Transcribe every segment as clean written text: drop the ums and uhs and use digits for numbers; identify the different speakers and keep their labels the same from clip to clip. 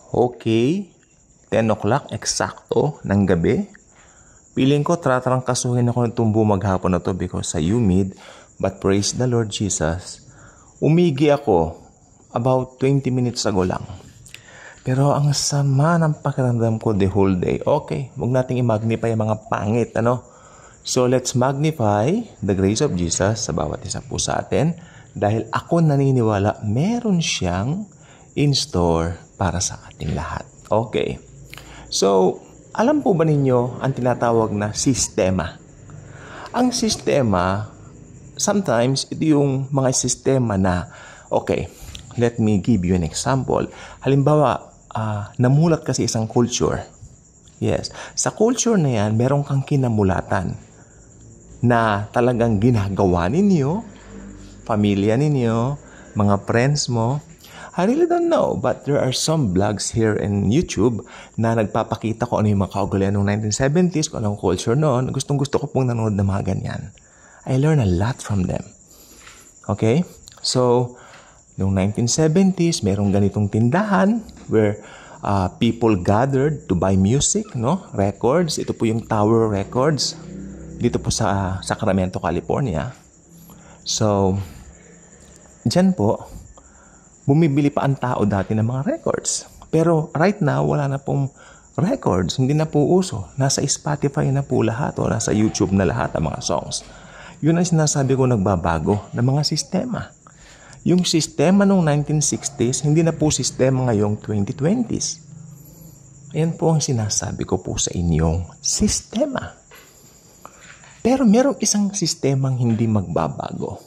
Speaker 1: Okay, 10 o'clock eksakto ng gabi. Piling ko tatarangkasuhin ako nitong bumaghapon na to because sa humid, but praise the Lord Jesus, umigi ako about 20 minutes ago lang. Pero ang sama ng pakiramdam ko the whole day. Okay, huwag nating i-magnify ang mga pangit, ano? So let's magnify the grace of Jesus sa bawat isa po sa atin dahil ako naniniwala meron siyang in store para sa ating lahat. Okay. So, alam po ba ninyo ang tinatawag na sistema? Ang sistema, sometimes ito yung mga sistema na, okay, let me give you an example. Halimbawa, namulat kasi isang culture. Yes. Sa culture na yan, meron kang kinamulatan na talagang ginagawa ninyo, pamilya ninyo, mga friends mo. I really don't know, but there are some vlogs here in YouTube na nagpapakita ko ano yung mga kaugalian noong 1970s, kung anong culture noon. Gustong-gusto ko pong nanonood ng mga ganyan. I learn a lot from them. Okay? So, noong 1970s, merong ganitong tindahan where people gathered to buy music, no? Records. Ito po yung Tower Records. Dito po sa Sacramento, California. So, dyan po, bumibili pa ang tao dati ng mga records. Pero right now, wala na pong records. Hindi na po uso. Nasa Spotify na po lahat o nasa YouTube na lahat ang mga songs. Yun ang sinasabi ko nagbabago ng mga sistema. Yung sistema noong 1960s, hindi na po sistema ngayong 2020s. Ayan po ang sinasabi ko po sa inyong sistema. Pero merong isang sistemang hindi magbabago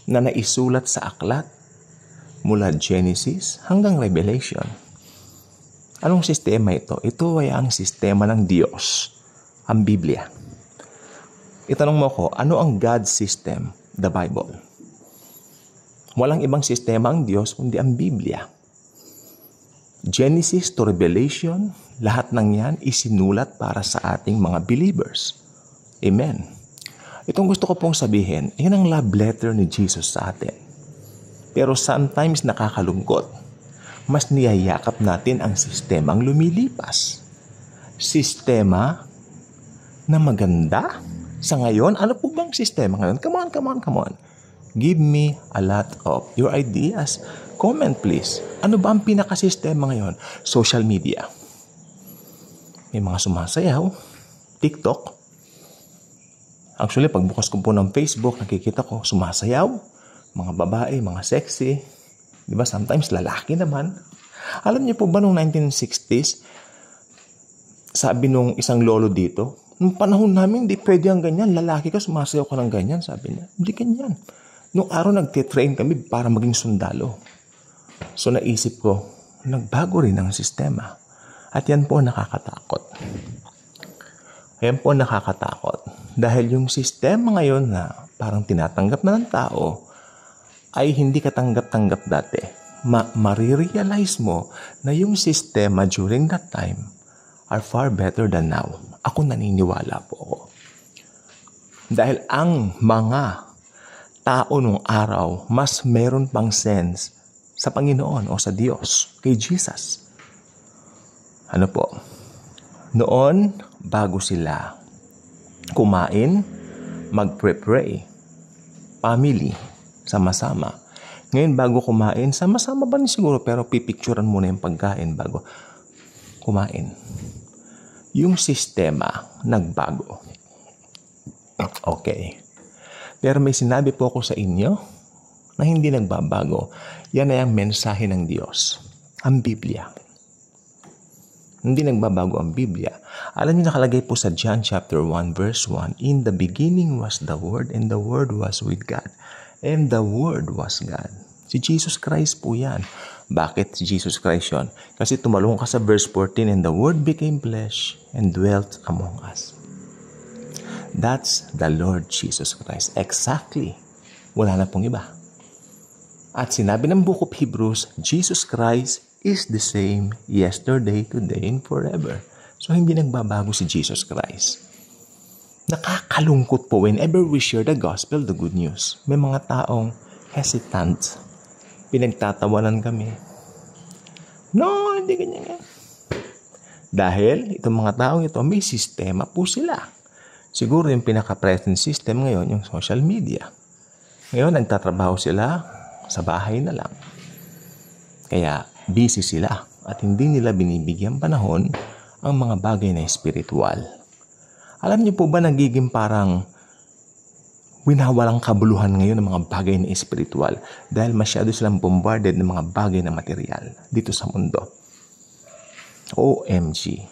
Speaker 1: na naisulat sa aklat mula Genesis hanggang Revelation. Anong sistema ito? Ito ay ang sistema ng Diyos, ang Biblia. Itanong mo ko, ano ang God's system? The Bible. Walang ibang sistema ang Diyos kundi ang Biblia. Genesis to Revelation, lahat ng yan isinulat para sa ating mga believers. Amen. Itong gusto ko pong sabihin, yan ang love letter ni Jesus sa atin. Pero sometimes nakakalungkot. Mas niyayakap natin ang sistemang lumilipas. Sistema na maganda sa ngayon. Ano po bang sistema ngayon? Come on. Give me a lot of your ideas. Comment please. Ano ba ang pinakasistema ngayon? Social media. May mga sumasayaw. TikTok. Actually, pagbukas ko po ng Facebook, nakikita ko sumasayaw. Mga babae, mga sexy. Di ba? Sometimes lalaki naman. Alam niyo po ba noong 1960s, sabi nung isang lolo dito, nung panahon namin, hindi pwede ang ganyan. Lalaki ka, sumasayaw ka ng ganyan. Sabi niya, hindi ganyan. Nung araw, nagtitrain kami para maging sundalo. So, naisip ko, nagbago rin ang sistema. At yan po nakakatakot. Yan po nakakatakot. Dahil yung sistema ngayon na parang tinatanggap na ng tao, ay hindi katanggap-tanggap dati. Marirealize mo na yung sistema during that time are far better than now. Ako naniniwala po ako. Dahil ang mga tao nung araw, mas meron pang sense sa Panginoon o sa Diyos, kay Jesus. Ano po? Noon, bago sila kumain, mag-pray, family, sama-sama. Ngayon, bago kumain, sama-sama ba siguro, pero pipicturean muna yung pagkain bago kumain. Yung sistema, nagbago. Okay. Pero may sinabi po ako sa inyo na hindi nagbabago. Yan ay ang mensahe ng Diyos, ang Biblia. Hindi nagbabago ang Biblia. Alam niyo nakalagay po sa John chapter 1 verse 1, in the beginning was the Word, and the Word was with God, and the Word was God. Si Jesus Christ po yan. Bakit si Jesus Christ yun? Kasi tumalong ka sa verse 14, and the Word became flesh and dwelt among us. That's the Lord Jesus Christ. Exactly. Wala na pong iba. At sinabi ng Book of Hebrews, Jesus Christ is the same yesterday, today, and forever. So, hindi nagbabago si Jesus Christ. Nakakalungkot po whenever we share the gospel, the good news. May mga taong hesitant. Pinagtatawanan kami. No, hindi ganyan yan. Dahil itong mga taong ito, may sistema po sila. Siguro yung pinaka-present system ngayon, yung social media. Ngayon, nagtatrabaho sila sa bahay na lang. Kaya, busy sila at hindi nila binibigyan panahon ang mga bagay na espiritual. Alam niyo po ba nagiging parang winawalang kabuluhan ngayon ng mga bagay na espiritual dahil masyado silang bombarded ng mga bagay na material dito sa mundo. OMG.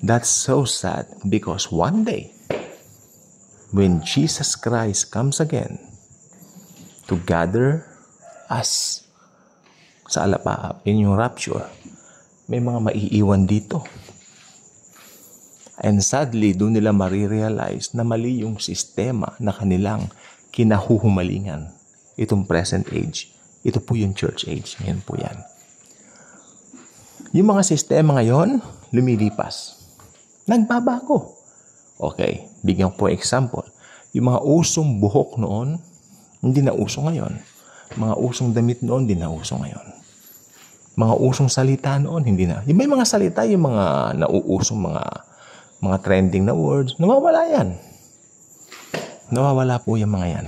Speaker 1: That's so sad because one day, when Jesus Christ comes again to gather us sa alapaap, in yung rapture, may mga maiiwan dito. And sadly, doon nila marirealize na mali yung sistema na kanilang kinahuhumalingan. Itong present age. Ito po yung church age. Ngayon po yan. Yung mga sistema ngayon, lumilipas. Nagbabago. Okay, bigyan ko po example. Yung mga usong buhok noon, hindi na uso ngayon. Mga usong damit noon, hindi na uso ngayon. Mga usong salita noon, hindi na. Yung may mga salita, yung mga nauusong mga trending na words, nawawala yan. Nawawala po yung mga yan.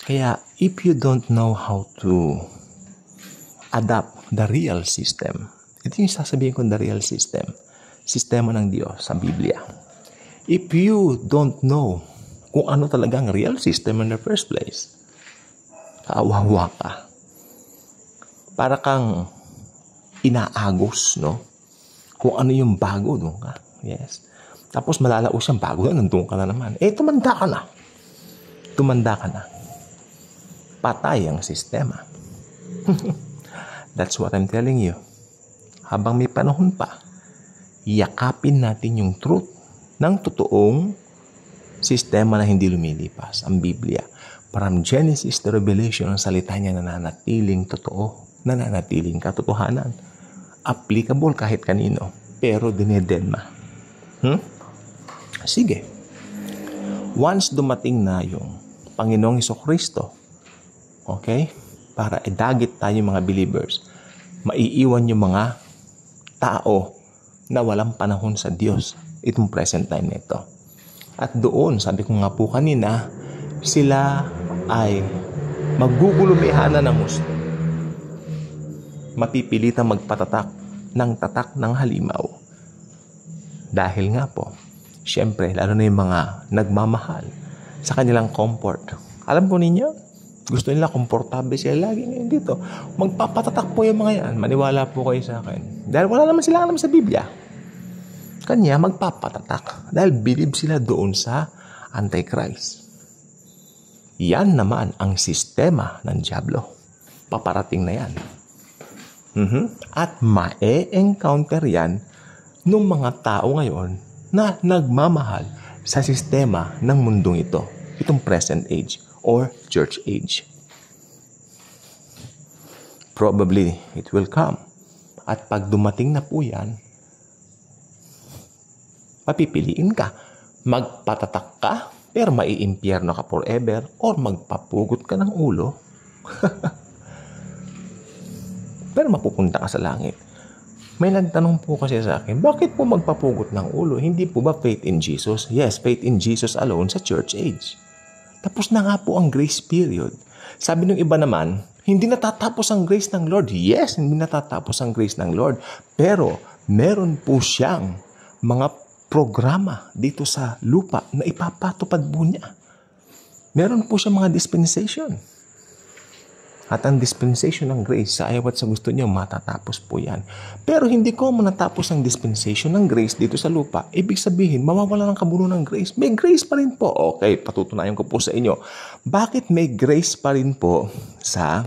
Speaker 1: Kaya, if you don't know how to adapt the real system, ito yung sasabihin ko, the real system, sistema ng Diyos sa Biblia. If you don't know kung ano talagang real system in the first place, kaawawa ka. Para kang inaagos, no? Kung ano yung bago, doon ka. Yes. Tapos malalaos yung bago, nandun ka na naman. Tumanda ka na. Tumanda ka na. Patay ang sistema. That's what I'm telling you. Habang may panahon pa, yakapin natin yung truth ng totoong sistema na hindi lumilipas, ang Biblia. From Genesis to Revelation, ang salita niya nananatiling totoo, nananatiling katotohanan. Applicable kahit kanino, pero dinededma. Sige. Once dumating na yung Panginoong Jesucristo, okay, para idagit tayo mga believers, maiiwan yung mga tao na walang panahon sa Diyos itong present time nito. At doon, sabi ko nga po kanina, sila ay magugulumihanan ng gusto. Mapipilitang magpatatak ng tatak ng halimaw. Dahil nga po, syempre, lalo na yung mga nagmamahal sa kanilang comfort. Alam po ninyo, gusto nila komportable sila lagi ngayon dito. Magpapatatak po yung mga yan. Maniwala po kayo sa akin. Dahil wala naman sila alam sa Biblia. Kanya magpapatatak. Dahil believe sila doon sa Antichrist. Yan naman ang sistema ng Diablo. Paparating na yan. At ma-encounter yan ng mga tao ngayon na nagmamahal sa sistema ng mundong ito. Itong present age or church age. Probably it will come. At pag dumating na po yan, papipiliin ka. Magpatatak ka, pero maiimpyerno ka forever, or magpapugot ka ng ulo. Pero mapupunta ka sa langit. May nagtanong po kasi sa akin, bakit po magpapugot ng ulo? Hindi po ba faith in Jesus? Yes, faith in Jesus alone sa church age. Tapos na nga po ang grace period. Sabi ng iba naman, hindi natatapos ang grace ng Lord. Yes, hindi natatapos ang grace ng Lord. Pero meron po siyang mga programa dito sa lupa na ipapatupad po niya. Meron po siyang mga dispensation. At ang dispensation ng grace, sa ayaw at sa gusto niyo, matatapos po yan. Pero hindi ko manatapos ang dispensation ng grace dito sa lupa. Ibig sabihin, mawawala ng kabuno ng grace. May grace pa rin po. Okay, patutunayan ko po sa inyo. Bakit may grace pa rin po sa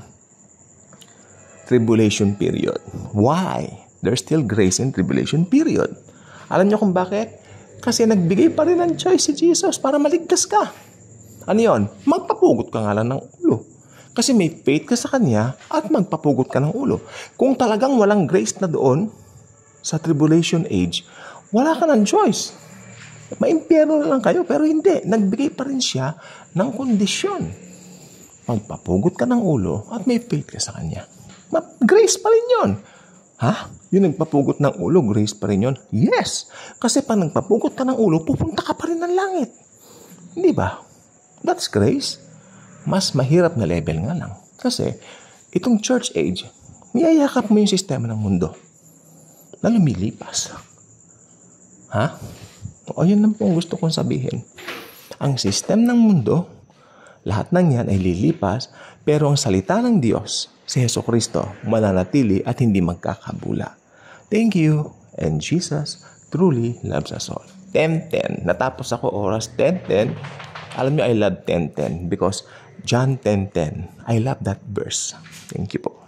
Speaker 1: tribulation period? Why? There's still grace in tribulation period. Alam niyo kung bakit? Kasi nagbigay pa rin ng choice si Jesus para maligtas ka. Ano yun? Magpapugot ka nga lang ng ulo. Kasi may faith ka sa Kanya at magpapugot ka ng ulo. Kung talagang walang grace na doon sa tribulation age, wala ka ng choice. Maimpyerno na lang kayo, pero hindi. Nagbigay pa rin siya ng kondisyon. Magpapugot ka ng ulo at may faith ka sa Kanya. Grace pa rin yun. Ha? Yung nagpapugot ng ulo, grace pa rin yun? Yes. Kasi pag nagpapugot ka ng ulo, pupunta ka pa rin ng langit. Hindi ba? That's grace. Mas mahirap na level nga lang. Kasi itong church age, niyayakap mo yung sistema ng mundo na lumilipas. Ha? O yun lang po ang gusto kong sabihin. Ang system ng mundo, lahat ng yan ay lilipas, pero ang salita ng Diyos, si Jesucristo, mananatili at hindi magkakabula. Thank you, and Jesus truly loves us all. 10:10. Natapos ako oras 10:10. Alam niyo, I love 10:10 because John 10:10. I love that verse. Thank you po.